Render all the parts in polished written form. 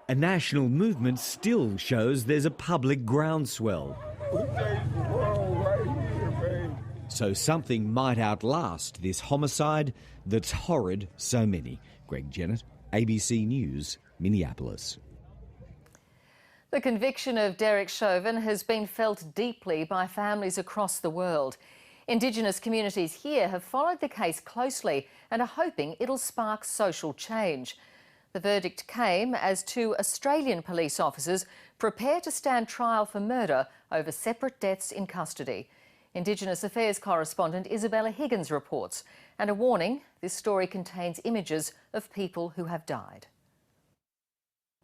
A national movement still shows there's a public groundswell. So something might outlast this homicide that's horrid so many. Greg Jennett, ABC News, Minneapolis. The conviction of Derek Chauvin has been felt deeply by families across the world. Indigenous communities here have followed the case closely and are hoping it'll spark social change. The verdict came as two Australian police officers prepare to stand trial for murder over separate deaths in custody. Indigenous Affairs correspondent Isabella Higgins reports. And a warning, this story contains images of people who have died.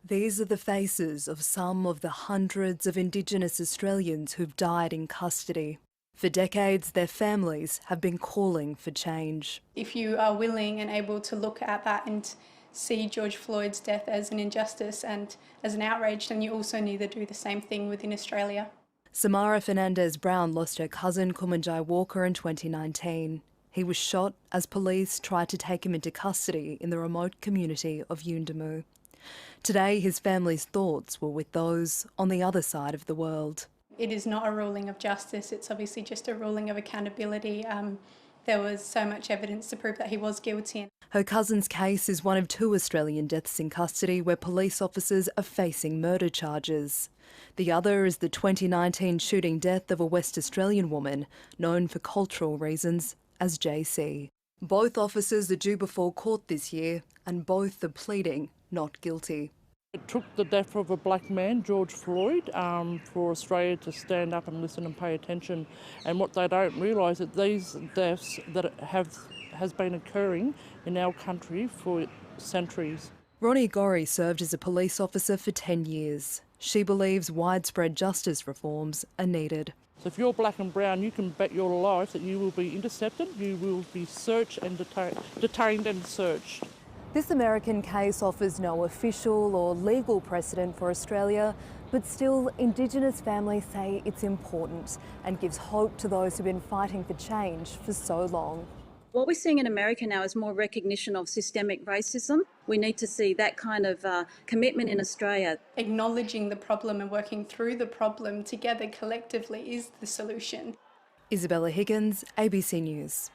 These are the faces of some of the hundreds of Indigenous Australians who've died in custody. For decades, their families have been calling for change. If you are willing and able to look at that and see George Floyd's death as an injustice and as an outrage, then you also need to do the same thing within Australia. Samara Fernandez-Brown lost her cousin Kumanjai Walker in 2019. He was shot as police tried to take him into custody in the remote community of Yuendamu. Today, his family's thoughts were with those on the other side of the world. It is not a ruling of justice, it's obviously just a ruling of accountability. There was so much evidence to prove that he was guilty. Her cousin's case is one of two Australian deaths in custody where police officers are facing murder charges. The other is the 2019 shooting death of a West Australian woman known for cultural reasons as JC. Both officers are due before court this year and both are pleading not guilty. It took the death of a black man, George Floyd, for Australia to stand up and listen and pay attention. And what they don't realise is that these deaths that has been occurring in our country for centuries. Ronnie Gorry served as a police officer for 10 years. She believes widespread justice reforms are needed. So if you're black and brown, you can bet your life that you will be intercepted, you will be searched and detained and searched. This American case offers no official or legal precedent for Australia, but still Indigenous families say it's important and gives hope to those who've been fighting for change for so long. What we're seeing in America now is more recognition of systemic racism. We need to see that kind of commitment in Australia. Acknowledging the problem and working through the problem together collectively is the solution. Isabella Higgins, ABC News.